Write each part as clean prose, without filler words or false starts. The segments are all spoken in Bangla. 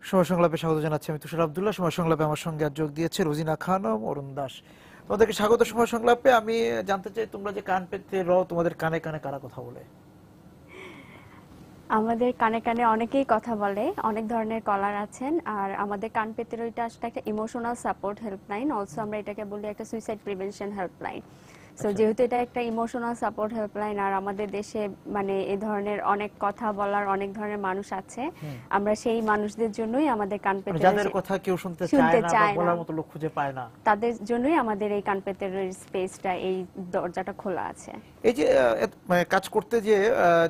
সময় সংলাপে স্বাগত জানাচ্ছি আমি তুষার আব্দুল্লাহ। সময় সংলাপে আমার সঙ্গে আজ যোগ দিয়েছে রোজিনা খানম, অরুণ দাস। তোমাদেরকে স্বাগত সময় সংলাপে। আমি জানতে চাই তোমরা যে কান পেতে রও, তোমাদের কানে কানে কারা কথা বলে? আমাদের কানে কানে অনেকেই কথা বলে, অনেক ধরনের কলার আছেন। আর আমাদের কান পেতে রইটা আসলে একটা ইমোশনাল সাপোর্ট হেল্পলাইন, অলসো আমরা এটাকে বলি একটা সুইসাইড প্রিভেনশন হেল্পলাইন। সো যেহেতু এটা একটা ইমোশনাল সাপোর্ট হেল্পলাইন আর আমাদের দেশে মানে এই ধরনের অনেক কথা বলার অনেক ধরনের মানুষ আছে, আমরা সেই মানুষদের জন্যই আমাদের কান পেতে যাদের কথা কেউ শুনতে চায় না বা বলার মতো লোক খুঁজে পায় না, তাদের জন্যই আমাদের এই কান পেতে স্পেসটা, এই দরজাটা খোলা আছে। এই যে কাজ করতে যে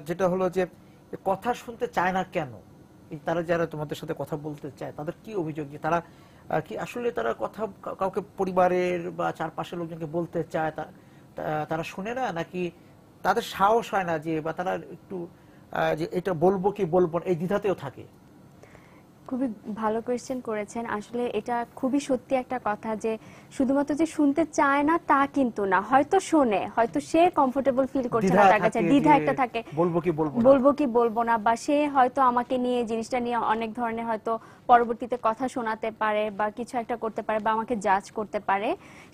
যেটা হলো যে কথা শুনতে চায় না কেন, তারা যারা তোমাদের সাথে কথা বলতে চায় তাদের কি অভিযোগ যে তারা কি আসলে তারা কথা কাউকে পরিবারের বা চারপাশের লোকজনকে বলতে চায়, তারা শুনে না, নাকি তাদের সাহস হয় না যে, বা তারা একটু যে এটা বলবো কি বলবো এই দ্বিধাতেও থাকে? খুবই ভালো কোয়েশ্চেন করেছেন। আসলে এটা খুবই সত্যি একটা কথা যে শুধুমাত্র যে শুনতে চায় না তা কিন্তু না, হয়তো শোনে, হয়তো সে কমফোর্টেবল ফিল করছে না, তার কাছে দ্বিধা একটা থাকে, বলবো কি বলবো না, বা সে হয়তো আমাকে নিয়ে জিনিসটা নিয়ে অনেক ধরনের হয়তো পরবর্তীতে কথা শোনাতে পারে বা কিছু একটা করতে পারে বা আমাকে জাজ করতে পারে।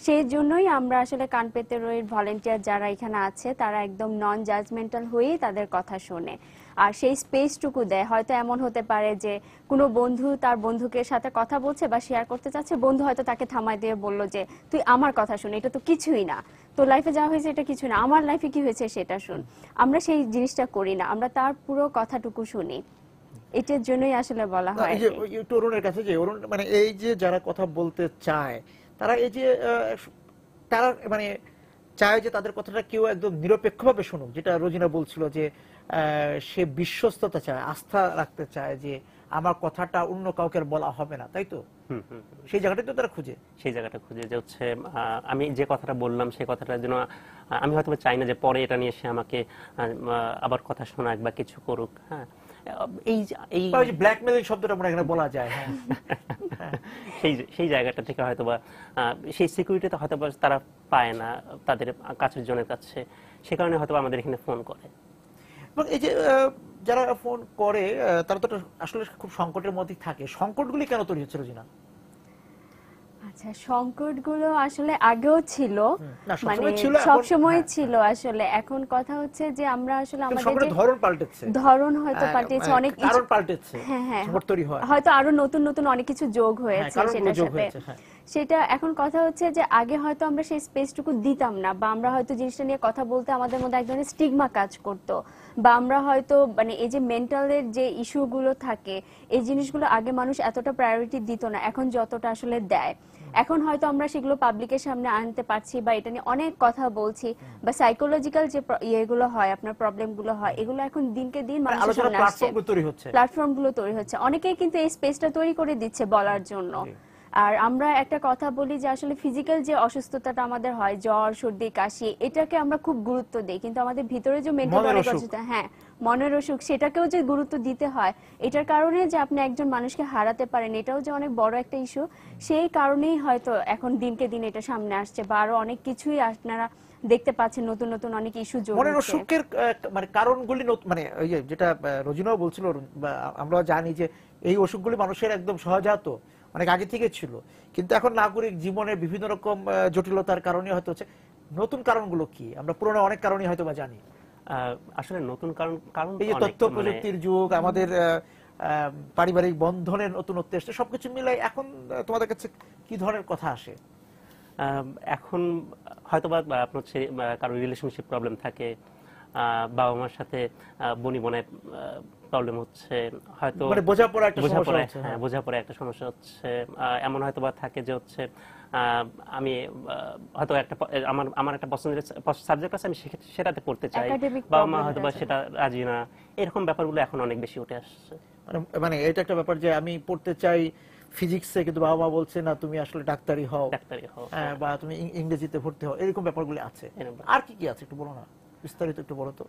সেই জন্যই আমরা আসলে কান পেতে রইর ভলেন্টিয়ার যারা এখানে আছে তারা একদম নন জাজমেন্টাল হয়েই তাদের কথা শোনে আর সেই স্পেসটুকু দেয়। হয়তো এমন হতে পারে যে কোনো বন্ধু তার বন্ধুকে সাথে কথা বলছে বা শেয়ার করতে চাচ্ছে, বন্ধু হয়তো তাকে থামায় দিয়ে বলল যে তুই আমার কথা শুন, এটা তো কিছুই না, তো লাইফে যা হয়েছে এটা কিছু না, আমার লাইফে কি হয়েছে সেটা শুন। আমরা সেই জিনিসটা করি না, আমরা তার পুরো কথাটুকু শুনি। এটার জন্যই আসলে বলা হয় এই যে তরুণের কাছে যে অরুণ মানে এই যে যারা কথা বলতে চায় তারা এই যে তারা মানে চায় যে তাদের কথাটা কেউ একদম নিরপেক্ষভাবে শুনুক, যেটা রোজিনা বলছিল যে সে বিশ্বস্ততা চায়, আস্থা রাখতে চায় যে আমার কথাটা অন্য কাউকে বলা হবে না, তাই তো? সেই জায়গাটাই তো তারা খুঁজে, সেই জায়গাটা খুঁজে যে হচ্ছে আমি যে কথাটা বললাম সেই কথাটার জন্য আমি হয়তো চাই না যে পরে এটা নিয়ে সে আমাকে আবার কথা শোনাক বা কিছু করুক। হ্যাঁ, এই এই ব্ল্যাকমেইলিং শব্দটা মনে এখানে বলা যায়। হ্যাঁ, সেই জায়গাটা থেকে হয়তো বা সেই সিকিউরিটিটা হয়তো বা তারা পায় না তাদের কাছের জনের কাছে, সে কারণে হয়তো আমাদের এখানে ফোন করে। এবং এই যে যারা ফোন করে তারা তো আসলে খুব সংকটের মধ্যে থাকে। সংকটগুলি কেন তৈরি হচ্ছে রোজিনা? আচ্ছা, সংকটগুলো আসলে আগেও ছিল, মানে সব সময় ছিল আসলে। এখন কথা হচ্ছে যে আমরা আসলে আমাদের ধরন পাল্টেছে, ধরন হয়তো পাল্টেছে, অনেক কারণ পাল্টেছে, হয়তো আরো নতুন নতুন অনেক কিছু যোগ হয়েছে সেটার সাথে। সেটা এখন কথা হচ্ছে যে আগে হয়তো আমরা সেই স্পেসটুকু দিতাম না, বা আমরা হয়তো জিনিসটা নিয়ে কথা বলতে আমাদের মধ্যে এক ধরনের স্টিগমা কাজ করতো, বা আমরা হয়তো মানে এই যে মেন্টালের যে ইস্যুগুলো থাকে এই জিনিসগুলো আগে মানুষ এতটা প্রায়োরিটি দিত না, এখন যতটা আসলে দেয়। এখন হয়তো আমরা সেগুলো পাবলিকের সামনে আনতে পারছি বা এটা নিয়ে অনেক কথা বলছি, বা সাইকোলজিক্যাল যে ইয়েগুলো হয়, আপনার প্রবলেমগুলো হয়, এগুলো এখন দিনকে দিন মানুষের সামনে আসছে, প্ল্যাটফর্মগুলো তৈরি হচ্ছে, অনেকেই কিন্তু এই স্পেসটা তৈরি করে দিচ্ছে বলার জন্য। আর আমরা একটা কথা বলি যে আসলে ফিজিক্যাল যে অসুস্থতাটা আমাদের হয়, জ্বর সর্দি কাশি, এটাকে আমরা খুব গুরুত্ব দিই, কিন্তু আমাদের ভিতরে যে মেন্টাল অনেক অসুস্থতা, হ্যাঁ মনের অসুখ, সেটাকেও যে গুরুত্ব দিতে হয়, এটার কারণে যে আপনি একজন মানুষকে হারাতে পারেন এটাও যে অনেক বড় একটা ইস্যু, সেই কারণেই হয়তো এখন দিনকে দিন এটা সামনে আসছে, বা আরো অনেক কিছুই আপনারা দেখতে পাচ্ছেন, নতুন নতুন অনেক ইস্যু যোগ হচ্ছে। মনের অসুখের মানে কারণগুলি মানে ওই যেটা রোজিনাও বলছিল, আমরা জানি যে এই অসুখগুলি মানুষের একদম সহজাত, অনেক আগে থেকে ছিল, কিন্তু এখন নাগরিক জীবনের বিভিন্ন রকম জটিলতার কারণে হয়তো হচ্ছে। নতুন কারণগুলো কি? আমরা পুরনো অনেক কারণই হয়তো বা জানি। আসলে নতুন কারণ এই যে তথ্য প্রযুক্তির যুগ, আমাদের পারিবারিক বন্ধনের নতুনত্ব এসছে, সবকিছু মিলাই এখন তোমাদের কাছে কি ধরনের কথা আসে? এখন হয়তো বা আপনার হচ্ছে কারো রিলেশনশিপ প্রবলেম থাকে, বাবা মার সাথে বনি বোনের প্রবলেম হচ্ছে, হয়তো বোঝাপড়া একটা সমস্যা হচ্ছে। এমন হয়তো বা থাকে যে হচ্ছে আমি হয়তো একটা আমার একটা পছন্দের সাবজেক্ট আছে, আমি সেটাতে পড়তে চাই, বাবা মা হয়তো বা সেটা রাজি না, এরকম ব্যাপারগুলো এখন অনেক বেশি উঠে আসছে। মানে এটা একটা ব্যাপার যে আমি পড়তে চাই ফিজিক্সে, কিন্তু বাবা মা বলছে না তুমি আসলে ডাক্তারি হও, বা তুমি ইংরেজিতে ভর্তি হও, এরকম ব্যাপারগুলো আছে। আর কি কি আছে একটু বলো না, বিস্তারিত একটু বলো তো।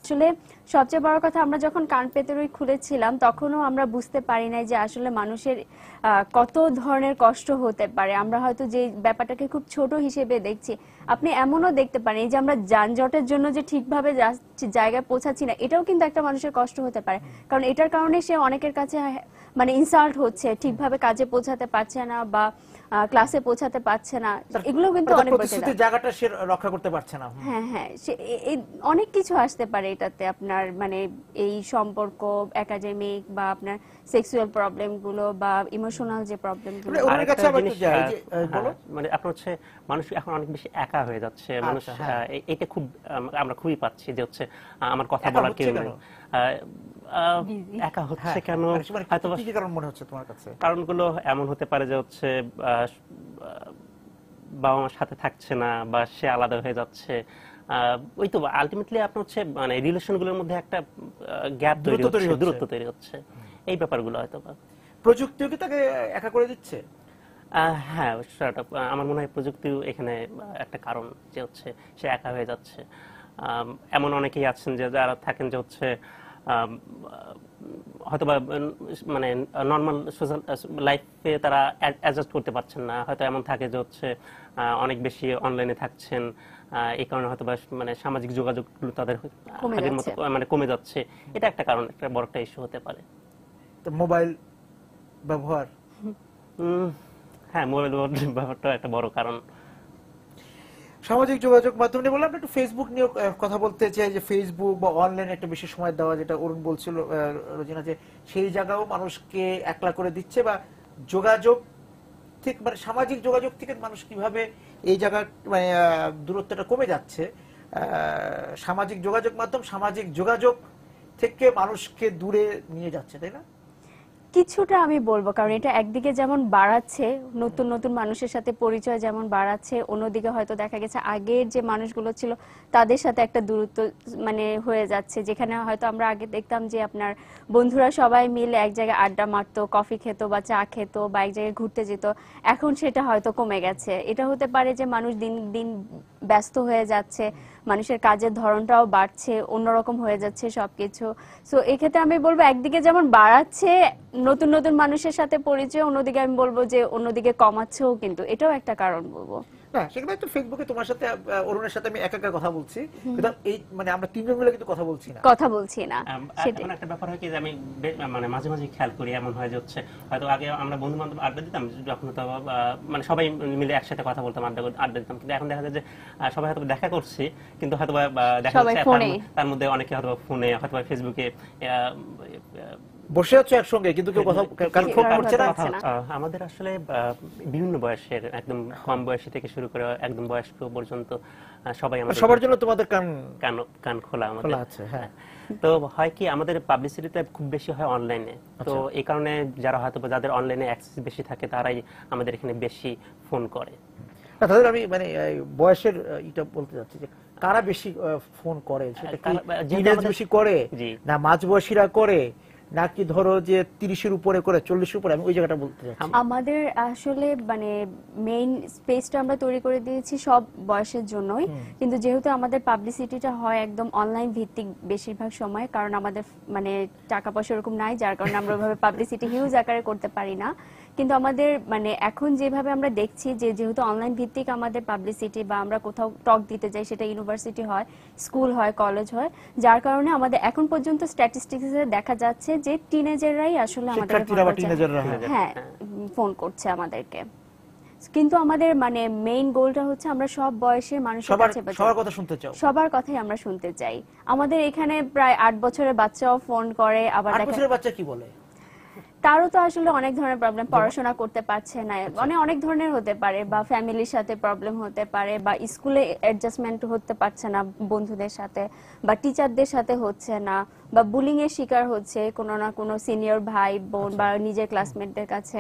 আসলে সবচেয়ে বড় কথা, আমরা যখন কান পেতরই খুলেছিলাম তখনও আমরা বুঝতে পারি নাই যে আসলে মানুষের কত ধরনের কষ্ট হতে পারে। আমরা হয়তো যে ব্যাপারটাকে খুব ছোট হিসেবে দেখছি, আপনি এমনও দেখতে পারেন এই যে আমরা যানজটের জন্য যে ঠিকভাবে জায়গায় পৌঁছাচ্ছি না, এটাও কিন্তু একটা মানুষের কষ্ট হতে পারে, কারণ এটার কারণে সে অনেকের কাছে মানে ইনসাল্ট হচ্ছে, ঠিকভাবে কাজে পৌঁছাতে পারছে না বা ক্লাসে পৌঁছাতে পারছে না, এগুলো কিন্তু অনেক জায়গাটা সে রক্ষা করতে পারছে না। হ্যাঁ হ্যাঁ, অনেক কিছু আসতে পারে এটাতে, আপনার মানে এই সম্পর্ক, একাডেমিক বা আপনার সেক্সুয়াল প্রবলেম গুলো বা ইমোশনাল যে প্রবলেম গুলো। মানে আপনার হচ্ছে মানুষ এখন অনেক বেশি একা হয়ে যাচ্ছে, মানুষ এটা খুব আমরা খুবই পাচ্ছি যে হচ্ছে আমার কথা বলার কেউ নেই, একা হচ্ছে কেন, কি কারণ মনে হচ্ছে তোমার কাছে? কারণগুলো এমন হতে পারে যে হচ্ছে বাবা মার সাথে থাকছে না বা সে আলাদা হয়ে যাচ্ছে, ওই তো আলটিমেটলি আপনার হচ্ছে মানে রিলেশন গুলোর মধ্যে একটা গ্যাপ তৈরি হচ্ছে, দূরত্ব তৈরি হচ্ছে, এই ব্যাপারগুলো হয়তো। প্রযুক্তিও কি তাকে একা করে দিচ্ছে? হ্যাঁ, আমার মনে হয় প্রযুক্তিও এখানে একটা কারণ, যে হচ্ছে সে একা হয়ে যাচ্ছে। এমন অনেকেই আছেন যে যারা থাকেন যে হচ্ছে হয়তোবা মানে নর্মাল সোশ্যাল লাইফে তারা অ্যাডজাস্ট করতে পারছেন না, হয়তো এমন থাকে যে হচ্ছে অনেক বেশি অনলাইনে থাকছেন, এই কারণে হয়তোবা মানে সামাজিক যোগাযোগগুলো তাদের আগের মতো মানে কমে যাচ্ছে, এটা একটা কারণ, একটা বড় একটা ইস্যু হতে পারে। তো মোবাইল ব্যবহার, হ্যাঁ মোবাইল ব্যবহারটা একটা বড় কারণ। সামাজিক যোগাযোগ মাধ্যম নিয়ে বললাম, একটু ফেসবুক নিয়ে কথা বলতে চাই, যে ফেসবুক বা অনলাইনে একটা বেশি সময় দেওয়া, যেটা অরুণ বলছিল রোজিনা, যে সেই জায়গাও মানুষকে একলা করে দিচ্ছে, বা যোগাযোগ ঠিক মানে সামাজিক যোগাযোগ থেকে মানুষ কিভাবে এই জায়গা মানে দূরত্বটা কমে যাচ্ছে, সামাজিক যোগাযোগ মাধ্যম সামাজিক যোগাযোগ থেকে মানুষকে দূরে নিয়ে যাচ্ছে, তাই না? কিছুটা আমি বলবো, কারণ এটা একদিকে যেমন বাড়াচ্ছে, নতুন নতুন মানুষের সাথে পরিচয় যেমন বাড়াচ্ছে, অন্যদিকে হয়তো দেখা গেছে আগের যে মানুষগুলো ছিল তাদের সাথে একটা দূরত্ব মানে হয়ে যাচ্ছে, যেখানে হয়তো আমরা আগে দেখতাম যে আপনার বন্ধুরা সবাই মিলে এক জায়গায় আড্ডা মারতো, কফি খেতো বা চা খেতো বা এক জায়গায় ঘুরতে যেত, এখন সেটা হয়তো কমে গেছে। এটা হতে পারে যে মানুষ দিন দিন ব্যস্ত হয়ে যাচ্ছে, মানুষের কাজের ধরনটাও বাড়ছে, অন্যরকম হয়ে যাচ্ছে সবকিছু। সো এক্ষেত্রে আমি বলবো একদিকে যেমন বাড়াচ্ছে নতুন নতুন মানুষের সাথে পরিচয়, অন্যদিকে আমি বলবো যে অন্যদিকে কমাচ্ছেও, কিন্তু এটাও একটা কারণ বলবো। না, সেখানে তো ফেসবুকে তোমার সাথে অরুণের সাথে আমি একা একা কথা বলছি, কিন্তু এই মানে আমরা তিনজন মিলে কিন্তু কথা বলছি না। সেটাই একটা ব্যাপার হয় কি যে আমি মানে মাঝে মাঝে খেয়াল করি, এমন হয় যে হচ্ছে হয়তো আগে আমরা বন্ধু বান্ধব আড্ডা দিতাম, যখন তো মানে সবাই মিলে একসাথে কথা বলতাম, আড্ডা দিতাম, কিন্তু এখন দেখা যায় যে সবাই হয়তো দেখা করছি, কিন্তু হয়তো দেখা যাচ্ছে তার মধ্যে অনেকে হয়তো ফোনে, হয়তো ফেসবুকে বসে আছো একসঙ্গে, কিন্তু কেউ কথা করছে না। আমাদের আসলে বিভিন্ন বয়সের, একদম কম বয়সী থেকে শুরু করে একদম বয়স্ক পর্যন্ত সবাই, আমাদের সবার জন্য তোমাদের কান খোলা আমাদের আছে। হ্যাঁ, তো হয় কি আমাদের পাবলিসিটিটা খুব বেশি হয় অনলাইনে, তো এই কারণে যারা হয়তো যাদের অনলাইনে অ্যাক্সেস বেশি থাকে তারাই আমাদের এখানে বেশি ফোন করে। তাদের আমি মানে বয়সের এটা বলতে যাচ্ছি যে কারা বেশি ফোন করে, সেটা কি বেশি করে না মাঝবয়সীরা করে, নাকি ধরো যে 30-এর উপরে করে, 40-এর উপরে, আমি ওই জায়গাটা বলতে চাচ্ছি। আমাদের আসলে মানে মেইন স্পেসটা আমরা তৈরি করে দিয়েছি সব বয়সের জন্যই, কিন্তু যেহেতু আমাদের পাবলিসিটিটা হয় একদম অনলাইন ভিত্তিক বেশিরভাগ সময়, কারণ আমাদের মানে টাকা পয়সা এরকম নাই, যার কারণে আমরা ওইভাবে পাবলিসিটি হিউজ আকারে করতে পারি না। কিন্তু আমাদের মানে এখন যেভাবে আমরা দেখছি যে যেহেতু অনলাইন ভিত্তিক আমাদের পাবলিসিটি, বা আমরা কোথাও টক দিতে যাই, সেটা ইউনিভার্সিটি হয়, স্কুল হয়, কলেজ হয়, যার কারণে আমাদের এখন পর্যন্ত স্ট্যাটিস্টিক্সে দেখা যাচ্ছে যে টিনেজাররাই আসলে আমাদের হ্যাঁ ফোন করছে আমাদেরকে। কিন্তু আমাদের মানে মেইন গোলটা হচ্ছে আমরা সব বয়সের মানুষের কাছে সবার কথা শুনতে চাই, সবার কথাই আমরা শুনতে চাই। আমাদের এখানে প্রায় 8 বছরের বাচ্চাও ফোন করে, আবার 8 বছরের বাচ্চা কি বলে, তারও তো আসলে অনেক ধরনের প্রবলেম, পড়াশোনা করতে পারছে না, অনেক ধরনের হতে পারে, বা ফ্যামিলির সাথে প্রবলেম হতে পারে, বা স্কুলে অ্যাডজাস্টমেন্ট হতে পারছে না বন্ধুদের সাথে, বা টিচারদের সাথে হচ্ছে না, বা বুলিং এর শিকার হচ্ছে কোনো না কোনো সিনিয়র ভাই বোন বা নিজের ক্লাসমেটদের কাছে,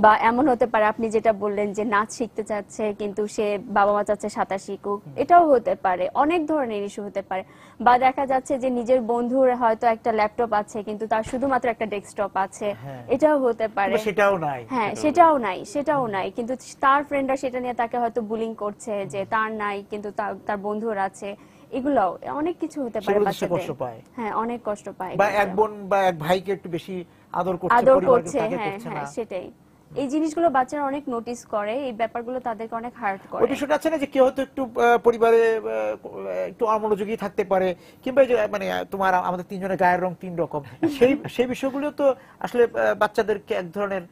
বা এমন হতে পারে আপনি যেটা বললেন যে নাচ শিখতে চাচ্ছে কিন্তু সে বাবা মা চাচ্ছে সাঁতার শিখুক, এটাও হতে পারে, অনেক ধরনের ইস্যু হতে পারে। বা দেখা যাচ্ছে যে নিজের বন্ধুর হয়তো একটা ল্যাপটপ আছে কিন্তু তার শুধুমাত্র একটা ডেস্কটপ আছে, এটাও হতে পারে। হ্যাঁ, সেটাও নাই, কিন্তু তার ফ্রেন্ডরা সেটা নিয়ে তাকে হয়তো বুলিং করছে যে তার নাই কিন্তু তার বন্ধুর আছে। এগুলাও অনেক কিছু হতে পারে সেগুলো সে বাচ্চাদের। কষ্ট পায়। হ্যাঁ, অনেক কষ্ট পায়। বা এক বোন বা এক ভাইকে একটু বেশি আদর করছে, আদর পরিবারকে করছে, তাকে হ্যাঁ করছে হ্যাঁ, না। সেটাই। এই জিনিসগুলো বাচ্চারা অনেক নোটিস করে, এই ব্যাপারগুলো তাদেরকে অনেক হার্ট ওই করে। বিষয়টা আছে না যে কেউ হয়তো একটু পরিবারে একটু অমনোযোগী থাকতে পারে, কিংবা এই যে মানে তোমার আমাদের তিনজনের গায়ের রং তিন রকম, সেই বিষয়গুলো তো আসলে বাচ্চাদেরকে এক ধরনের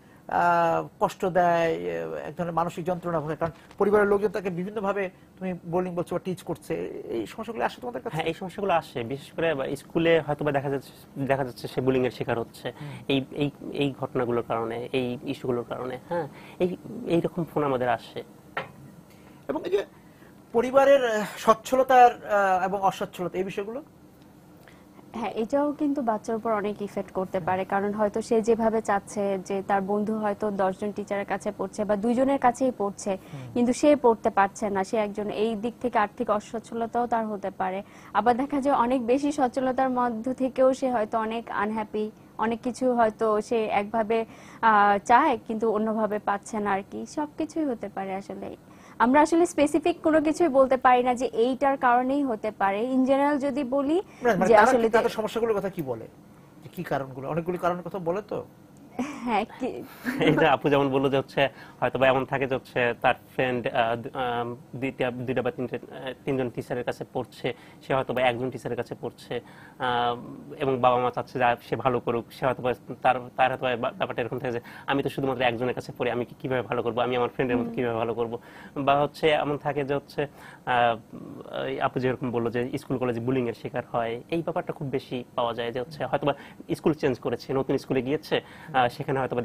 কষ্ট দেয়, এক ধরনের মানসিক যন্ত্রণা হয়, কারণ পরিবারের লোকজন তাকে বিভিন্ন ভাবে তুমি বোলিং বলছো বা টিচ করছে। এই সমস্যাগুলো আসে তোমাদের কাছে? হ্যাঁ, এই সমস্যাগুলো আসে, বিশেষ করে স্কুলে হয়তো বা দেখা যাচ্ছে সে বুলিং এর শিকার হচ্ছে এই এই এই ঘটনাগুলোর কারণে, এই ইস্যুগুলোর কারণে। হ্যাঁ, এইরকম ফোন আমাদের আসে। এবং এই যে পরিবারের সচ্ছলতার এবং অসচ্ছলতা, এই বিষয়গুলো হ্যাঁ, এটাও কিন্তু বাচ্চার উপর অনেক ইফেক্ট করতে পারে, কারণ হয়তো সে যেভাবে চাচ্ছে যে তার বন্ধু হয়তো 10 জন টিচারের কাছে পড়ছে বা 2 জনের কাছেই পড়ছে, কিন্তু সে পড়তে পারছে না, সে একজন, এই দিক থেকে আর্থিক অসচ্ছলতাও তার হতে পারে। আবার দেখা যায় অনেক বেশি সচ্ছলতার মধ্য থেকেও সে হয়তো অনেক আনহ্যাপি, অনেক কিছু হয়তো সে একভাবে চায় কিন্তু অন্যভাবে পাচ্ছে না আর কি, সবকিছুই হতে পারে আসলে। আমরা আসলে স্পেসিফিক কোনো কিছুই বলতে পারি না যে এইটার কারণেই হতে পারে। ইন জেনারেল যদি বলি যে আসলে তাদের সমস্যাগুলোর কথা কি বলে, যে কি কারণগুলো, অনেকগুলি কারণের কথা বলে তো। হ্যাঁ, এই যে আপু যেমন বললো যে হচ্ছে হয়তো বা এমন থাকে যে হচ্ছে তার ফ্রেন্ড দুইটা বা তিনজন টিচারের কাছে পড়ছে, সে হয়তো বা একজন টিচারের কাছে পড়ছে, এবং বাবা মা চাচ্ছে যে সে ভালো করুক, সে হয়তো তার হয়তো ব্যাপারটা এরকম থাকে যে আমি তো শুধুমাত্র একজনের কাছে পড়ি, আমি কিভাবে ভালো করবো, আমি আমার ফ্রেন্ডের মতো কিভাবে ভালো করবো। বা হচ্ছে এমন থাকে যে হচ্ছে আপু যেরকম বললো যে স্কুল কলেজে বুলিং এর শিকার হয়, এই ব্যাপারটা খুব বেশি পাওয়া যায় যে হচ্ছে হয়তো বা স্কুল চেঞ্জ করেছে, নতুন স্কুলে গিয়েছে, সেখানে হয়তো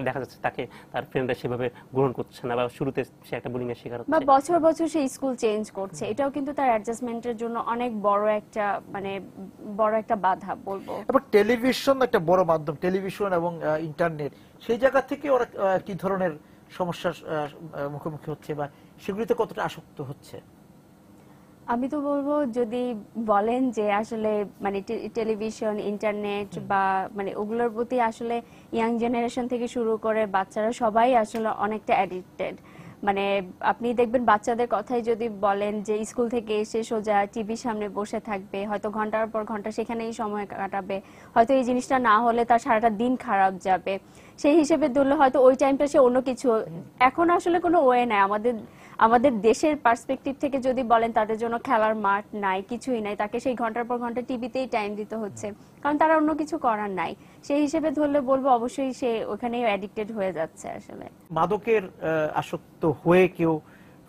দেখা যাচ্ছে তাকে তার ফ্রেন্ডরা সেভাবে গ্রহণ করছে না, বা শুরুতে সে একটা বুলিং এর শিকার হচ্ছে, বা বছর বছর সে স্কুল চেঞ্জ করছে, এটাও কিন্তু তার অ্যাডজাস্টমেন্টের জন্য অনেক বড় একটা বাধা বলবো। এবং টেলিভিশন একটা বড় মাধ্যম, টেলিভিশন এবং ইন্টারনেট, সেই জায়গা থেকে ওরা কি ধরনের সমস্যার মুখোমুখি হচ্ছে বা সেগুলিতে কতটা আসক্ত হচ্ছে? আমি তো বলবো, যদি বলেন যে আসলে মানে টেলিভিশন, ইন্টারনেট বা মানে ওগুলোর প্রতি আসলে ইয়াং জেনারেশন থেকে শুরু করে বাচ্চারা সবাই আসলে অনেকটা অ্যাডিক্টেড। মানে আপনি দেখবেন বাচ্চাদের কথাই যদি বলেন যে স্কুল থেকে এসে সোজা টিভির সামনে বসে থাকবে, হয়তো ঘন্টার পর ঘন্টা সেখানেই সময় কাটাবে, হয়তো এই জিনিসটা না হলে তার সারাটা দিন খারাপ যাবে, সেই হিসেবে ধরলে হয়তো ওই টাইমটা সে অন্য কিছু, এখন আসলে কোনো ওয়ে নাই আমাদের দেশের পার্সপেক্টিভ থেকে যদি বলেন, তাদের জন্য খেলার মাঠ নাই, কিছুই নাই, তাকে সেই ঘন্টার পর ঘন্টা টিভিতেই টাইম দিতে হচ্ছে, কারণ তারা অন্য কিছু করার নাই। সেই হিসেবে ধরলে বলবো অবশ্যই সে ওখানেই অ্যাডিক্টেড হয়ে যাচ্ছে আসলে। মাদকের আসক্ত হয়ে কেউ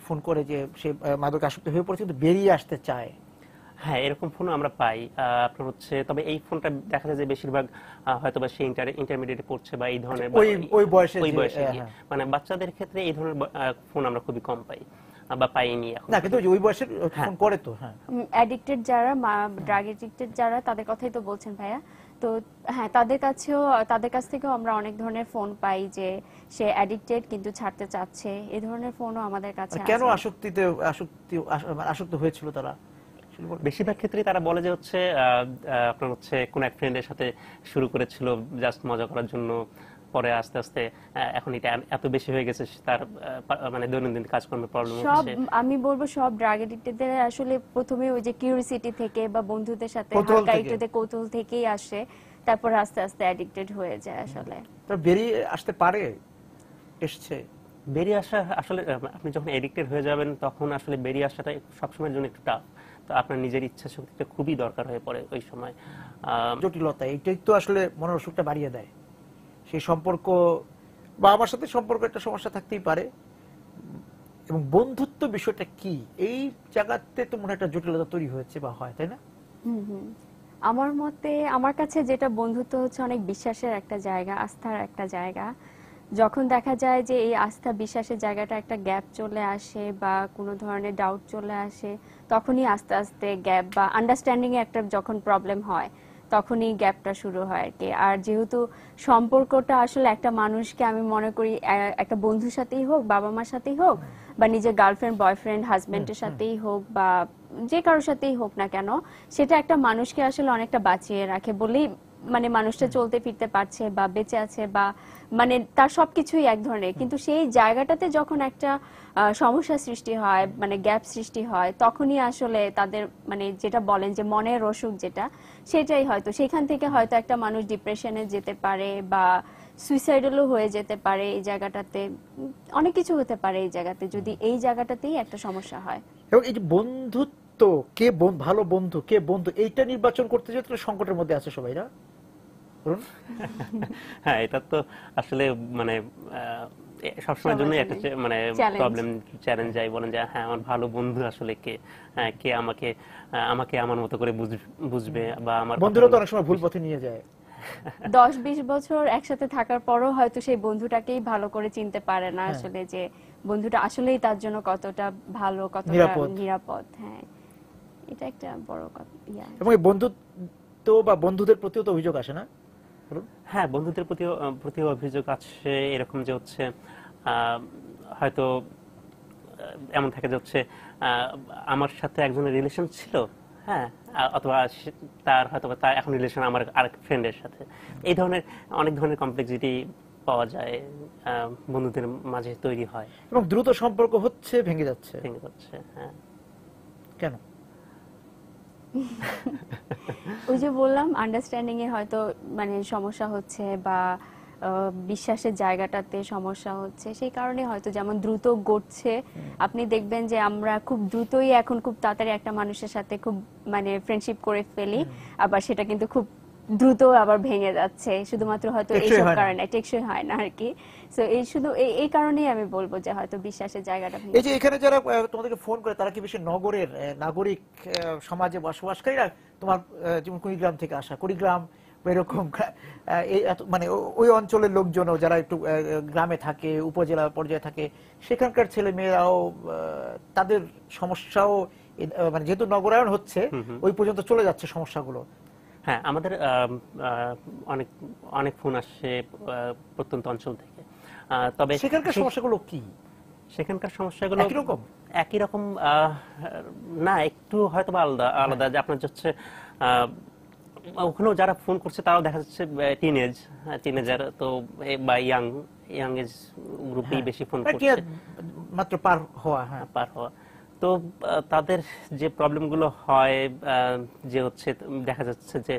ফোন করে যে সে মাদকে আসক্ত হয়ে পড়েছে কিন্তু বেরিয়ে আসতে চায়, হ্যাঁ, এরকম ফোনও আমরা পাই। আপনার হচ্ছে, তবে এই ফোনটা দেখা যায় যে বেশিরভাগ হয়তো বা সে ইন্টারমিডিয়েটে পড়ছে বা এই ধরনের ওই বয়সে গিয়ে, মানে বাচ্চাদের ক্ষেত্রে এই ধরনের ফোন আমরা খুবই কম পাই বা পাইনি এখন। না, কিন্তু ওই বয়সের ফোন করে তো। হ্যাঁ, অ্যাডিক্টেড যারা, ড্রাগ এডিক্টেড যারা, তাদের কথাই তো বলছেন ভাইয়া। তো হ্যাঁ, তাদের কাছ থেকেও আমরা অনেক ধরনের ফোন পাই যে সে অ্যাডিক্টেড কিন্তু ছাড়তে চাচ্ছে, এই ধরনের ফোনও আমাদের কাছে আছে। কেন আসক্ত হয়েছিল তারা? বেশিরভাগ ক্ষেত্রেই তারা বলে যে হচ্ছে আপনার হচ্ছে কোন এক ফ্রেন্ডের সাথে শুরু করেছিল জাস্ট মজা করার জন্য, পরে আস্তে আস্তে এখন এটা এত বেশি হয়ে গেছে, তার মানে দৈনন্দিন কাজকর্মের প্রবলেম হচ্ছে। আমি বলবো সব ড্রাগ এডিক্টেডদের আসলে প্রথমে ওই যে কিউরিসিটি থেকে বা বন্ধুদের সাথে হালকা একটুতে কৌতূহল থেকেই আসে, তারপর আস্তে আস্তে অ্যাডিক্টেড হয়ে যায় আসলে। তো বেরিয়ে আসতে পারে, এসছে বেরিয়ে আসা আসলে আপনি যখন এডিক্টেড হয়ে যাবেন তখন আসলে বেরিয়ে আসাটা সবসময়ের জন্য একটু টাফ। তো আপনার নিজের ইচ্ছা শক্তিটা খুবই দরকার হয়ে পড়ে ওই সময়। জটিলতা এইটাই তো আসলে মনের অসুখটা বাড়িয়ে দেয়। সেই সম্পর্ক বা আমার সাথে সম্পর্ক একটা সমস্যা থাকতেই পারে, এবং বন্ধুত্ব বিষয়টা কি, এই জায়গাতে তো মনে একটা জটিলতা তৈরি হয়েছে বা হয়, তাই না? আমার মতে, আমার কাছে যেটা বন্ধুত্ব হচ্ছে অনেক বিশ্বাসের একটা জায়গা, আস্থার একটা জায়গা। যখন দেখা যায় যে এই আস্থা বিশ্বাসের জায়গাটা একটা গ্যাপ চলে আসে বা কোনো ধরনের ডাউট চলে আসে, তখনই আস্তে আস্তে গ্যাপ বা আন্ডারস্ট্যান্ডিং এ একটা যখন প্রবলেম হয়, তখনই গ্যাপটা শুরু হয় আর কি। আর যেহেতু সম্পর্কটা আসলে একটা মানুষকে, আমি মনে করি একটা বন্ধুর সাথেই হোক, বাবা মার সাথেই হোক, বা নিজের গার্লফ্রেন্ড, বয়ফ্রেন্ড, হাজবেন্ডের সাথেই হোক, বা যে কারোর সাথেই হোক না কেন, সেটা একটা মানুষকে আসলে অনেকটা বাঁচিয়ে রাখে বলেই মানে মানুষটা চলতে ফিরতে পারছে বা বেঁচে আছে বা মানে তার সবকিছুই এক ধরনের, কিন্তু সেই জায়গাটাতে যখন একটা সমস্যা সৃষ্টি হয়, মানে গ্যাপ সৃষ্টি হয়, তখনই আসলে তাদের মানে যেটা বলেন যে মনের অসুখ যেটা, সেটাই হয়তো সেখান থেকে হয়তো একটা মানুষ ডিপ্রেশনে যেতে পারে বা সুইসাইডালও হয়ে যেতে পারে এই জায়গাটাতে। অনেক কিছু হতে পারে এই জায়গাতে যদি এই জায়গাটাতেই একটা সমস্যা হয়। এবং এই যে বন্ধুত্ব, কে ভালো বন্ধু কে বন্ধু, এইটা নির্বাচন করতে যেতে সংকটের মধ্যে আছে সবাই না? হ্যাঁ, এটা তো আসলে মানে সবসময়ের জন্য একটা মানে প্রবলেম, চ্যালেঞ্জ যাই বলেন যে হ্যাঁ আমার ভালো বন্ধু আসলে কে, হ্যাঁ কে আমাকে আমাকে আমার মতো করে বুঝবে, বা আমার বন্ধুরা তো অনেক সময় ভুল পথে নিয়ে যায়। 10-20 বছর একসাথে থাকার পরও হয়তো সেই বন্ধুটাকেই ভালো করে চিনতে পারে না আসলে, যে বন্ধুটা আসলেই তার জন্য কতটা ভালো, কতটা নিরাপদ। হ্যাঁ, এটা একটা বড় কথা। এবং এই বন্ধুত্ব বা বন্ধুদের প্রতিও তো অভিযোগ আসে না? হ্যাঁ, বন্ধুদের প্রতিও অভিযোগ আছে, এরকম যে হচ্ছে হয়তো এমন থাকে যে হচ্ছে আমার সাথে একজনের রিলেশন ছিল, হ্যাঁ, অথবা তার হয়তো তার এখন রিলেশন আমার আরেক ফ্রেন্ডের সাথে। এই ধরনের অনেক ধরনের কমপ্লেক্সিটি পাওয়া যায়, বন্ধুদের মাঝে তৈরি হয় এবং দ্রুত সম্পর্ক হচ্ছে ভেঙে যাচ্ছে। হ্যাঁ। কেন? ওই যে বললাম আন্ডারস্ট্যান্ডিং এ হয়তো মানে সমস্যা হচ্ছে বা বিশ্বাসের জায়গাটাতে সমস্যা হচ্ছে, সেই কারণে হয়তো যেমন দ্রুত গড়ছে। আপনি দেখবেন যে আমরা খুব দ্রুতই এখন খুব তাড়াতাড়ি একটা মানুষের সাথে খুব মানে ফ্রেন্ডশিপ করে ফেলি, আবার সেটা কিন্তু খুব দ্রুত আবার ভেঙে যাচ্ছে, শুধুমাত্র হয়তো এইসব কারণে টেকসই হয় না আর কি। সো এই শুধু এই কারণেই আমি বলবো যে হয়তো বিশ্বাসের জায়গাটা। এই যে এখানে যারা তোমাদেরকে ফোন করে তারা কি বেশি নগরের নাগরিক সমাজে বসবাসকারীরা, তোমার যেমন কুড়িগ্রাম থেকে আসা, কুড়িগ্রাম এরকম মানে ওই অঞ্চলের লোকজনও যারা একটু গ্রামে থাকে, উপজেলা পর্যায়ে থাকে, সেখানকার ছেলে মেয়েরাও তাদের সমস্যাও মানে যেহেতু নগরায়ন হচ্ছে ওই পর্যন্ত চলে যাচ্ছে সমস্যাগুলো? হ্যাঁ, আমাদের অনেক অনেক ফোন আসছে প্রত্যন্ত অঞ্চল থেকে। তবে সেখানকার সমস্যাগুলো কি? সেখানকার সমস্যাগুলো একই রকম না, একটু হয়তো আলাদা। যে আপনার হচ্ছে ওখানেও যারা ফোন করছে তারাও দেখা যাচ্ছে টিনেজার, তো বা ইয়াং এজ গ্রুপেই বেশি ফোন করছে, মাত্র পার হওয়া। তো তাদের যে প্রবলেমগুলো হয় যে হচ্ছে দেখা যাচ্ছে যে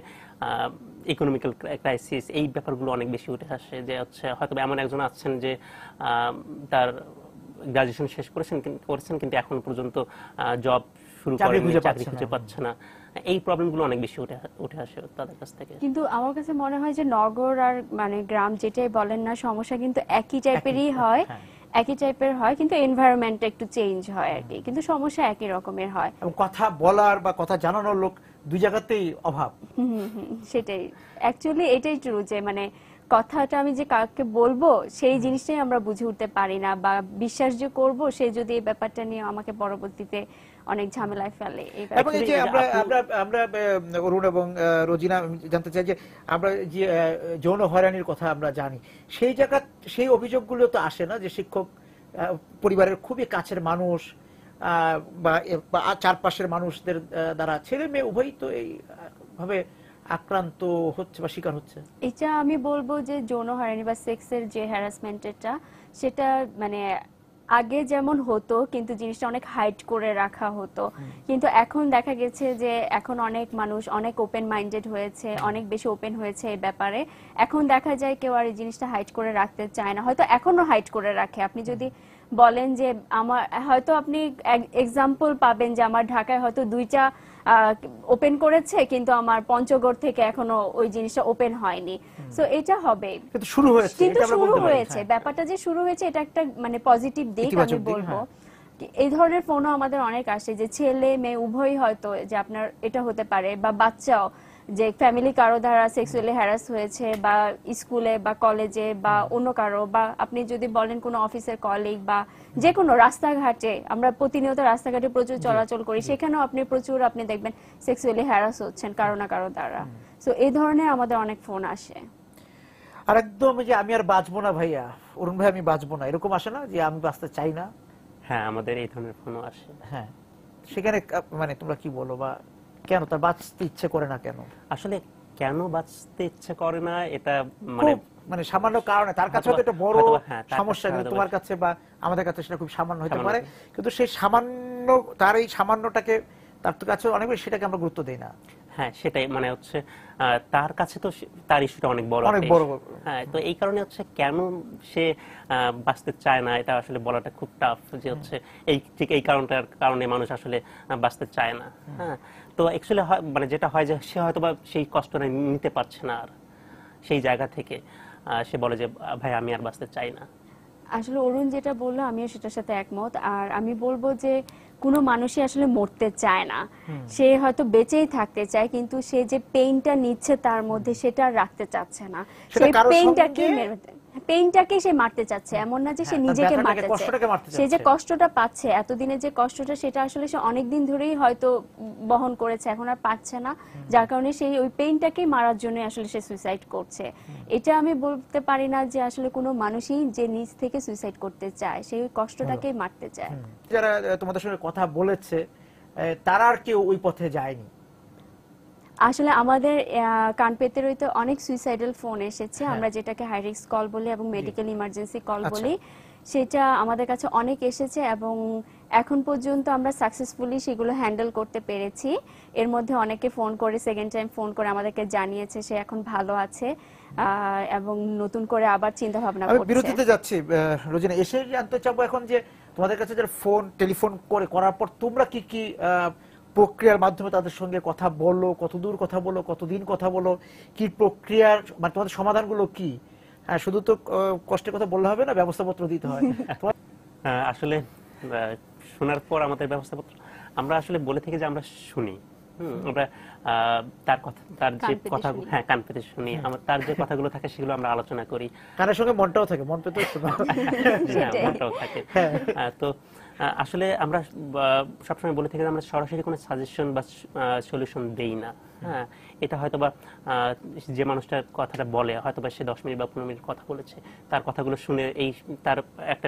ইকোনমিক্যাল ক্রাইসিস, এই ব্যাপারগুলো অনেক বেশি উঠে আসে। যে হচ্ছে হয়তো এমন একজন আছেন যে তার গ্রাজুয়েশন শেষ করেছেন কিন্তু এখন পর্যন্ত জব শুরু করেনি, চাকরি খুঁজে পাচ্ছে না। এই প্রবলেমগুলো অনেক বেশি উঠে আসে তাদের কাছ থেকে। কিন্তু আমার কাছে মনে হয় যে নগর আর মানে গ্রাম যেটাই বলেন না, সমস্যা কিন্তু একই টাইপেরই হয়, একই টাইপের হয়, কিন্তু এনভায়রনমেন্টটা একটু চেঞ্জ হয় আর কি, কিন্তু সমস্যা একই রকমের হয়। এবং কথা বলার বা কথা জানানোর লোক দুই জায়গাতেই অভাব। সেটাই অ্যাকচুয়ালি এটাই ট্রু, যে মানে কথাটা আমি যে কাকে বলবো সেই জিনিসটাই আমরা বুঝে উঠতে পারি না, বা বিশ্বাস যে করব সে যদি এই ব্যাপারটা নিয়ে আমাকে পরবর্তীতে অনেক ঝামেলায় ফেলে। এবং এই যে আমরা অরুণ এবং রোজিনা জানতে চাই যে আমরা যে যৌন হয়রানির কথা আমরা জানি, সেই জায়গা সেই অভিযোগগুলো তো আসে না যে শিক্ষক পরিবারের খুবই কাছের মানুষ বা চারপাশের মানুষদের দ্বারা ছেলে মেয়ে উভয়ই তো এইভাবে আক্রান্ত হচ্ছে বা শিকার হচ্ছে? এটা আমি বলবো যে যৌন হয়রানি বা সেক্সের যে হ্যারাসমেন্টটা, সেটা মানে আগে যেমন হতো কিন্তু জিনিসটা অনেক হাইড করে রাখা হতো, কিন্তু এখন দেখা গেছে যে এখন অনেক মানুষ অনেক ওপেন মাইন্ডেড হয়েছে, অনেক বেশি ওপেন হয়েছে এই ব্যাপারে। এখন দেখা যায় কেউ আর এই জিনিসটা হাইড করে রাখতে চায় না, হয়তো এখনো হাইড করে রাখে। আপনি যদি বলেন যে আমার, হয়তো আপনি এক্সাম্পল পাবেন যে আমার ঢাকায় হয়তো 2টা ওপেন করেছে কিন্তু আমার পঞ্চগড় থেকে এখনো ওই জিনিসটা ওপেন হয়নি। সো এটা হবে, কিন্তু শুরু হয়েছে, ব্যাপারটা যে শুরু হয়েছে এটা একটা মানে পজিটিভ দিক আমি বলবো। এই ধরনের ফোনও আমাদের অনেক আসে যে ছেলে মেয়ে উভয়ই হয়তো, যে আপনার এটা হতে পারে বা বাচ্চাও, যে ফ্যামিলি কারো দ্বারা সেক্সুয়ালি হ্যারাস হয়েছে বা স্কুলে বা কলেজে বা অন্য কারো, বা আপনি যদি বলেন কোনো অফিসের কলিগ বা যে কোনো রাস্তাঘাটে, আমরা প্রতিনিয়ত রাস্তাঘাটে প্রচুর চলাচল করি, সেখানেও আপনি দেখবেন সেক্সুয়ালি হ্যারাস হচ্ছেন কারো না কারো দ্বারা। সো এই ধরনের আমাদের অনেক ফোন আসে। আর একদম যে আমি আর বাঁচবো না ভাইয়া, অরুণ ভাই আমি বাঁচবো না, এরকম আসে না যে আমি বাঁচতে চাই না? হ্যাঁ, আমাদের এই ধরনের ফোনও আসে। হ্যাঁ, সেখানে মানে তোমরা কি বলো, বা কেন তার বাঁচতে ইচ্ছে করে না কেন? আসলে কেন বাঁচতে ইচ্ছে করে না এটা মানে মানে সামান্য কারণে তার কাছে হয়তো একটা বড় সমস্যা, কিন্তু তোমার কাছে বা আমাদের কাছে সেটা খুব সামান্য হতে পারে, কিন্তু সেই সামান্য তার এই সামান্যটাকে তার কাছে অনেক বেশি সেটাকে আমরা গুরুত্ব দেই না। হ্যাঁ সেটাই, মানে হচ্ছে তার কাছে তো তার ইস্যুটা অনেক বড়, হ্যাঁ, তো এই কারণে হচ্ছে কেন সে বাঁচতে চায় না এটা আসলে বলাটা খুব টাফ, যে হচ্ছে এই ঠিক এই কারণটার কারণে মানুষ আসলে বাঁচতে চায় না। হ্যাঁ, তো অ্যাকচুয়ালি মানে যেটা হয় যে সে হয়তো বা সেই কষ্টটা নিতে পারছে না, আর সেই জায়গা থেকে সে বলে যে ভাই আমি আর বাঁচতে চাই না। আসলে অরুণ যেটা বললো আমিও সেটার সাথে একমত। আর আমি বলবো যে কোনো মানুষই আসলে মরতে চায় না, সে হয়তো বেঁচেই থাকতে চায়, কিন্তু সে যে পেইনটা নিচ্ছে তার মধ্যে সেটা আর রাখতে চাচ্ছে না, সেই পেইনটাকে সে মারতে চাচ্ছে। এমন না যে সে নিজেকে মারতে চাচ্ছে, সে যে কষ্টটা পাচ্ছে এতদিনে যে কষ্টটা সেটা আসলে সে অনেকদিন ধরেই হয়তো বহন করেছে, এখন আর পাচ্ছে না, যার কারণে সেই ওই পেইনটাকে মারার জন্য আসলে সে সুইসাইড করছে। এটা আমি বলতে পারি না যে আসলে কোনো মানুষই যে নিজ থেকে সুইসাইড করতে চায়, সেই কষ্টটাকেই মারতে চায়। যারা তোমাদের সঙ্গে কথা বলেছে তারা আর কেউ ওই পথে যায়নি? আসলে আমাদের কানপেতেরই তো অনেক সুইসাইডাল ফোন এসেছে, আমরা যেটাকে হাই রিস্ক কল বলি এবং মেডিকেল ইমার্জেন্সি কল বলি, সেটা আমাদের কাছে অনেক এসেছে এবং এখন পর্যন্ত আমরা সাকসেসফুলি সেগুলো হ্যান্ডেল করতে পেরেছি। এর মধ্যে অনেকে ফোন করে, সেকেন্ড টাইম ফোন করে আমাদেরকে জানিয়েছে সে এখন ভালো আছে এবং নতুন করে আবার চিন্তা ভাবনা করছে। বিরতিতে যাচ্ছি রোজিনা, এসে জানতে চাবো এখন যে তোমাদের কাছে যারা টেলিফোন করার পর তোমরা কি কি প্রক্রিয়ার মাধ্যমে তাদের সঙ্গে কথা বলো, কতদূর কথা বলো, কতদিন কথা বলো, কি প্রক্রিয়ার মানে তোমাদের সমাধানগুলো কি? হ্যাঁ, শুধু তো কষ্টের কথা বললে হবে না, ব্যবস্থাপত্র দিতে হয়। আসলে শোনার পর আমাদের ব্যবস্থাপত্র আমরা আসলে বলে থেকে যে আমরা শুনি, আমরা তার কথা, তার যে কথা, হ্যাঁ কান পেতে শুনি, তার যে কথাগুলো থাকে সেগুলো আমরা আলোচনা করি। কানের সঙ্গে মনটাও থাকে, মন পেতেও শোনা, মনটাও থাকে। তো আসলে আমরা সবসময় বলে থেকে আমরা সরাসরি কোনো সাজেশন বা সলিউশন দেই না। হ্যাঁ, এটা হয়তো বা যে মানুষটার কথাটা বলে হয়তো বা সে 10 মিনিট বা 15 মিনিট কথা বলেছে, তার কথাগুলো শুনে এই তার একটা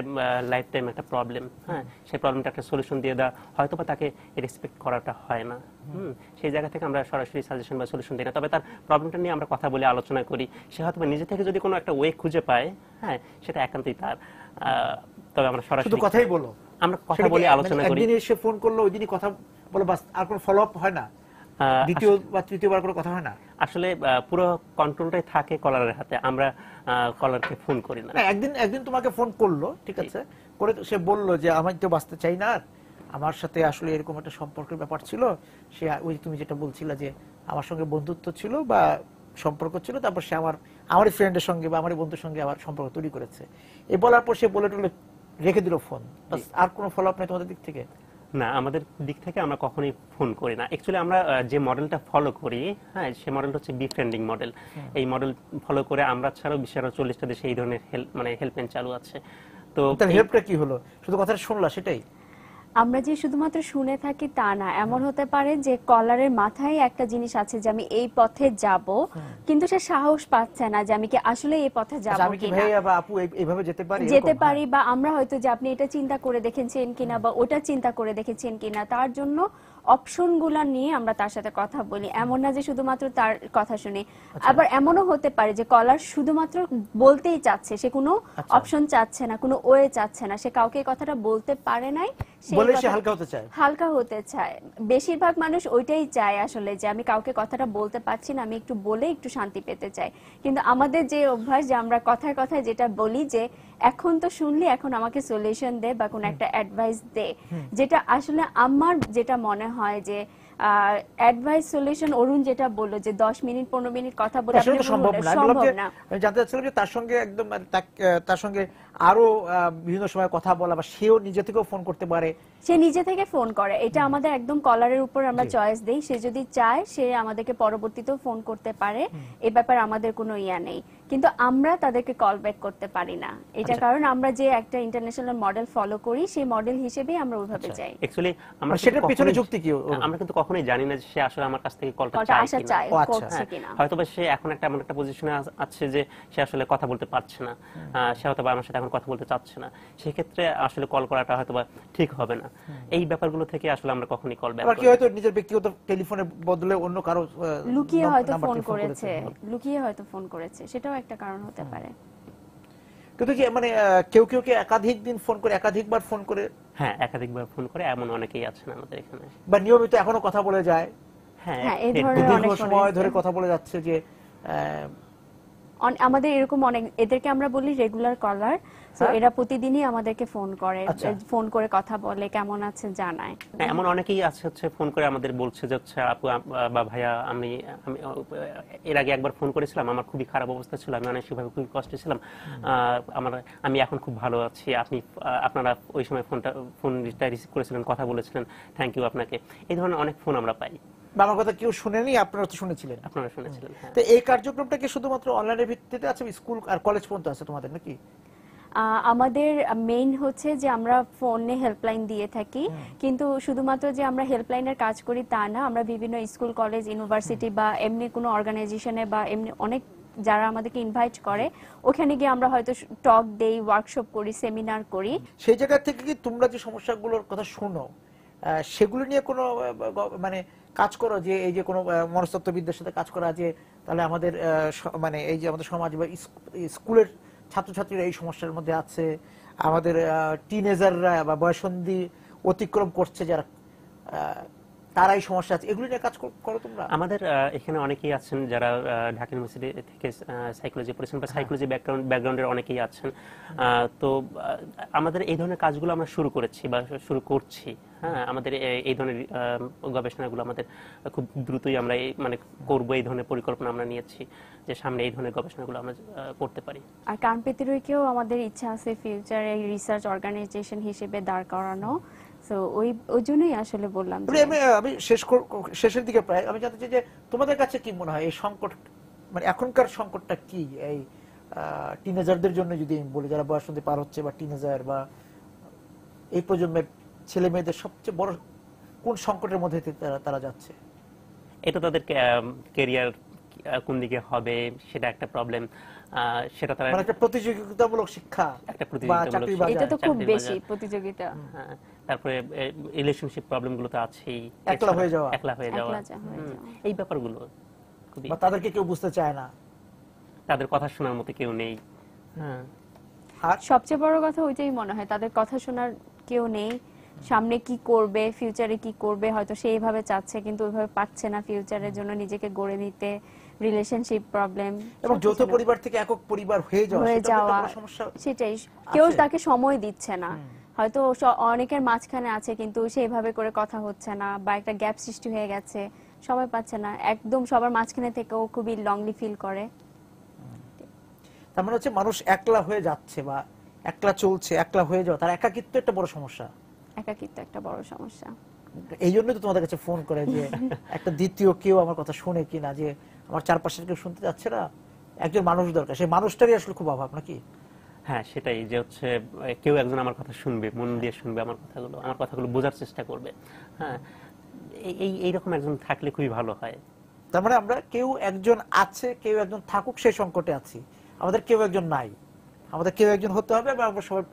লাইফ টাইম একটা প্রবলেম, হ্যাঁ, সেই প্রবলেমটা একটা সলিউশন দিয়ে দেওয়া হয়তো বা তাকে রেসপেক্ট করাটা হয় না। সেই জায়গা থেকে আমরা সরাসরি সাজেশন বা সলিউশন দিই না, তবে তার প্রবলেমটা নিয়ে আমরা কথা বলে আলোচনা করি। সে হয়তো বা নিজে থেকে যদি কোনো একটা ওয়ে খুঁজে পায়, হ্যাঁ, সেটা একান্তই তার। তবে আমরা সরাসরি কথাই বলো, আমরা কথা বলে আলোচনা করি। একদিন এসে ফোন করলো, ওই দিনই কথা বলো, বাস, আর কোনো ফলো আপ হয় না, দ্বিতীয় বা তৃতীয়বার কোনো কথা হয় না? আসলে পুরো কন্ট্রোলটাই থাকে কলারের হাতে, আমরা কলারকে ফোন করি না। একদিন তোমাকে ফোন করলো, ঠিক আছে, করে সে বললো যে আমি তো বাঁচতে চাই না, আমার সাথে আসলে এরকম একটা সম্পর্কের ব্যাপার ছিল, সে ওই তুমি যেটা বলছিলা যে আমার সঙ্গে বন্ধুত্ব ছিল বা সম্পর্ক ছিল, তারপর সে আমার ফ্রেন্ডের সঙ্গে বা আমার বন্ধুর সঙ্গে আবার সম্পর্ক তৈরি করেছে, এ বলার পর সে বলে টলে রেখে দিল ফোন, আর কোনো ফলো আপ নেই তোমাদের দিক থেকে? না, আমাদের দিক থেকে আমরা কখনোই ফোন করি না। অ্যাকচুয়ালি আমরা যে মডেলটা ফলো করি, হ্যাঁ, সেই মডেলটা হচ্ছে বিফ্রেন্ডিং মডেল। এই মডেল ফলো করে আমরা ছাড়াও বিশ্বের 40টা দেশে এই ধরনের হেল্পলাইন চালু আছে। তো তার হেল্পটা কি হলো? শুধু কথাটা শুনলা সেটাই? আমরা যে শুধুমাত্র শুনে থাকি তা না, এমন হতে পারে যে কলারের মাথায় একটা জিনিস আছে যে আমি এই পথে যাব, কিন্তু সে সাহস পাচ্ছে না যে আমি কি আসলে এই পথে যাব কিনা, ভাইয়া বা আপু এইভাবে যেতে পারি, বা আমরা হয়তো যে আপনি এটা চিন্তা করে দেখেছেন কিনা বা ওটা চিন্তা করে দেখেছেন কিনা, তার জন্য অপশনগুলো নিয়ে আমরা তার সাথে কথা বলি। এমন না যে শুধুমাত্র তার কথা শুনি, আবার এমনও হতে পারে যে কলার শুধুমাত্র বলতেই চাচ্ছে, সে কোনো অপশন চাচ্ছে না, কোনো ওয়ে চাচ্ছে না, সে কাউকে কথাটা বলতে পারে নাই, সে হালকা হতে চায়। বেশিরভাগ মানুষ ওইটাই চায় আসলে, যে আমি কাউকে কথাটা বলতে পারছি না, আমি একটু বলে একটু শান্তি পেতে চাই। কিন্তু আমাদের যে অভ্যাস যে আমরা কথায় কথায় যেটা বলি যে এখন তো শুনলি, এখন আমাকে সলিউশন দে বা কোনো একটা অ্যাডভাইস দে, যেটা আসলে আমার যেটা মনে হয় যে অ্যাডভাইস সলিউশন অরুণ যেটা বললো যে 10 মিনিট 15 মিনিট কথা বলে আপনি সম্ভব না। আমি জানতে চাচ্ছিলাম যে তার সঙ্গে একদম তার সঙ্গে আরো বিভিন্ন সময় কথা বলা, বা সেও নিজে থেকেও ফোন করতে পারে, সে নিজে থেকে ফোন করে, এটা আমাদের একদম কলারের উপর আমরা চয়েস দেই। সে যদি চায় সে আমাদেরকে পরবর্তীতেও ফোন করতে পারে, এই ব্যাপারে আমাদের কোনো ইয়া নেই। কিন্তু আমরা তাদেরকে কল ব্যাক করতে পারি না, এটা কারণ আমরা যে একটা ইন্টারন্যাশনাল মডেল ফলো করি সেই মডেল হিসেবে আমরা ওইভাবে যাই। অ্যাকচুয়ালি আমরা সেটার পিছনে যুক্তি কি? আমরা কিন্তু কখনোই জানি না যে সে আসলে আমার কাছ থেকে কলটা চায় কিনা। হয়তো বা সে এখন এমন একটা পজিশনে আছে যে সে আসলে কথা বলতে পারছে না, সে হয়তো বা আমার সাথে এখন কথা বলতে চাচ্ছে না, সেই ক্ষেত্রে আসলে কল করাটা হয়তো বা ঠিক হবে না। এই ব্যাপারগুলো থেকে আসলে আমরা কখনোই কল ব্যাক করি না। হয়তো নিজের ব্যক্তিগত টেলিফোনের বদলে অন্য কারো লুকিয়ে হয়তো ফোন করেছে, সেটাও একটা কারণ হতে পারে। কিন্তু কি মানে কেউ কি একাধিক দিন ফোন করে, একাধিকবার ফোন করে? হ্যাঁ, একাধিকবার ফোন করে, এমন অনেকেই আছেন আমাদের এখানে। বা নিয়মিত এখনো কথা বলে যায়? হ্যাঁ, এই ধরনের অনেক সময় ধরে কথা বলে যাচ্ছে যে আমাদের এরকম অনেক, এদেরকে আমরা বলি রেগুলার কলার। সো এরা প্রতিদিনই আমাদেরকে ফোন করে, ফোন করে কথা বলে, কেমন আছেন জানায়। এমন অনেকেই আছে হচ্ছে ফোন করে আমাদের বলছে যে হচ্ছে আপু বা ভাইয়া আমি এর আগে একবার ফোন করেছিলাম, আমার খুবই খারাপ অবস্থা ছিল, আমি মানসিকভাবে খুবই কষ্টে ছিলাম, আমি এখন খুব ভালো আছি, আপনারা ওই সময় ফোনটা রিসিভ করেছিলেন, কথা বলেছিলেন, থ্যাংক ইউ আপনাকে। এই ধরনের অনেক ফোন আমরা পাই। আমার কথা কেউ শুনেনি, আপনারা তো শুনেছিলেন? আপনারা শুনেছিলেন। তো এই কার্যক্রমটা কি শুধুমাত্র অনলাইনের ভিত্তিতে আছে, স্কুল আর কলেজ পর্যন্ত আছে তোমাদের নাকি? আমাদের মেইন হচ্ছে যে আমরা ফোনে হেল্পলাইন দিয়ে থাকি, কিন্তু শুধুমাত্র যে আমরা হেল্পলাইনের কাজ করি তা না, আমরা বিভিন্ন স্কুল, কলেজ, ইউনিভার্সিটি বা এমনি কোনো অর্গানাইজেশনে বা এমনি অনেক যারা আমাদেরকে ইনভাইট করে ওখানে গিয়ে আমরা হয়তো টক দেই, ওয়ার্কশপ করি, সেমিনার করি। সেই জায়গা থেকে কি তোমরা যে সমস্যাগুলোর কথা শুনো সেগুলো নিয়ে কোনো মানে কাজ করো, যে এই যে কোনো মনস্তত্ত্ববিদদের সাথে কাজ করা, যে তাহলে আমাদের মানে এই যে আমাদের সমাজ বা স্কুলের ছাত্রছাত্রীরা এই সমস্যার মধ্যে আছে, আমাদের টিনেজাররা বা বয়সন্ধি অতিক্রম করছে যারা, তারা এই সমস্যা আছে, এগুলো নিয়ে কাজ করো তোমরা? আমাদের এখানে অনেকেই আছেন যারা ঢাকা ইউনিভার্সিটি থেকে সাইকোলজি পড়েছেন বা সাইকোলজি ব্যাকগ্রাউন্ডের অনেকেই আছেন। তো আমাদের এই ধরনের কাজগুলো আমরা শুরু করেছি বা শুরু করছি। হ্যাঁ, আমাদের এই ধরনের গবেষণাগুলো আমাদের খুব দ্রুতই আমরা মানে করব, এই ধরনের পরিকল্পনা আমরা নিয়েছি যে সামনে এই ধরনের গবেষণাগুলো আমরা করতে পারি। আর কানপেতিরকেও আমাদের ইচ্ছা আছে ফিউচারে রিসার্চ অর্গানাইজেশন হিসেবে দাঁড় করানো। সো ওই জন্যই আসলে বললাম। আমি শেষের দিকে প্রায় আমি জানতে চাই যে তোমাদের কাছে কি মনে হয় এই সংকট, মানে এখনকার সংকটটা কি এই টিনেজারদের জন্য, যদি আমি বলি যারা বয়সন্ধি পার হচ্ছে বা টিনেজার বা এই প্রজন্মের ছেলে মেয়েদের সবচেয়ে বড় কোন সংকটের মধ্যে তারা যাচ্ছে? এটা তাদের ক্যারিয়ার কোন দিকে হবে সেটা একটা প্রবলেম, সেটা তারা মানে একটা প্রতিযোগিতামূলক শিক্ষা, একটা প্রতিযোগিতামূলক, এটা তো খুব বেশি প্রতিযোগিতা। তারপরে রিলেশনশিপ প্রবলেমগুলো তো আছেই, একলা হয়ে যাওয়া, এই ব্যাপারগুলো খুবই, বা তাদেরকে কেউ বুঝতে চায় না, তাদের কথা শোনার মতো কেউ নেই। আর সবচেয়ে বড় কথা ওইটাই মনে হয়, তাদের কথা শোনার কেউ নেই। সামনে কি করবে, ফিউচারে কি করবে হয়তো সেইভাবে চাচ্ছে কিন্তু ওইভাবে পাচ্ছে না ফিউচারের জন্য নিজেকে গড়ে নিতে। রিলেশনশিপ প্রবলেম, এবং যৌথ পরিবার থেকে একক পরিবার হয়ে যাওয়া, সেটাই, কেউ তাকে সময় দিচ্ছে না। হয়তো অনেকের মাঝখানে আছে কিন্তু সেইভাবে করে কথা হচ্ছে না, বা একটা গ্যাপ সৃষ্টি হয়ে গেছে, সময় পাচ্ছে না, একদম সবার মাঝখানে থেকেও খুবই লংলি ফিল করে। তার মানে হচ্ছে মানুষ একলা হয়ে যাচ্ছে বা একলা চলছে, একলা হয়ে যাওয়া, তার একাকিত্ব একটা বড় সমস্যা। একাকিত্ব একটা বড় সমস্যা। এই জন্যই তো তোমাদের কাছে ফোন করে যে একটা দ্বিতীয় কেউ আমার কথা শুনে কিনা, যে আমার চারপাশের কেউ শুনতে যাচ্ছে না, একজন মানুষ দরকার, সেই মানুষটারই আসলে খুব অভাব নাকি? হ্যাঁ, সেটাই, যে হচ্ছে কেউ একজন আমার কথা শুনবে, মন দিয়ে শুনবে আমার কথাগুলো বোঝার চেষ্টা করবে। হ্যাঁ, এইরকম একজন থাকলে খুবই ভালো হয়। তার মানে আমরা কেউ একজন আছে, কেউ একজন থাকুক, সেই সংকটে আছি, আমাদের কেউ একজন নাই, আমাদের কেউ একজন হতে হবে। এবং আমরা সবাই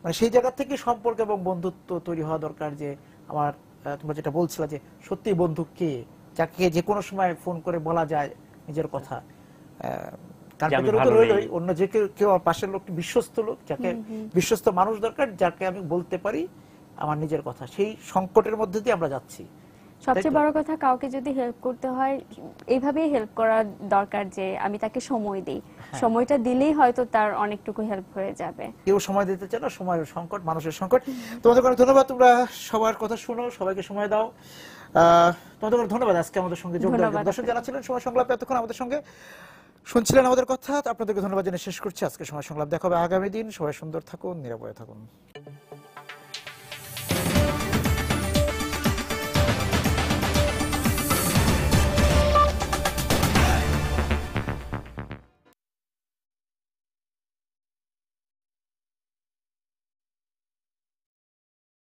মানে সেই জায়গা থেকে সম্পর্ক এবং বন্ধুত্ব তৈরি হওয়া দরকার, যে আমার তোমরা যেটা বলছিলা যে সত্যি বন্ধু কে, যাকে যে কোনো সময় ফোন করে বলা যায় নিজের কথা, অন্য যে কেউ পাশের লোক, বিশ্বস্ত লোক, যাকে বিশ্বস্ত মানুষ দরকার, যাকে আমি বলতে পারি আমার নিজের কথা। সেই সংকটের মধ্যে দিয়ে আমরা যাচ্ছি। সবচেয়ে বড় কথা, কাউকে যদি হেল্প করতে হয় এইভাবেই হেল্প করা দরকার, যে আমি তাকে সময় দিই, সময়টা দিলেই হয়তো তার অনেকটুকু হেল্প হয়ে যাবে। কেউ সময় দিতে চায় না, সময়ের সংকট, মানুষের সংকট। তোমাদের অনেক ধন্যবাদ, তোমরা সবার কথা শুনো, সবাইকে সময় দাও। তোমাদের অনেক ধন্যবাদ আজকে আমাদের সঙ্গে যোগ দেওয়ার জন্য। দর্শক যারা ছিলেন সময় সংলাপে এতক্ষণ আমাদের সঙ্গে শুনছিলেন আমাদের কথা, আপনাদেরকে ধন্যবাদ জানিয়ে শেষ করছি আজকে সময় সংলাপ। দেখা হবে আগামী দিন। সবাই সুন্দর থাকুন, নিরাপদে থাকুন।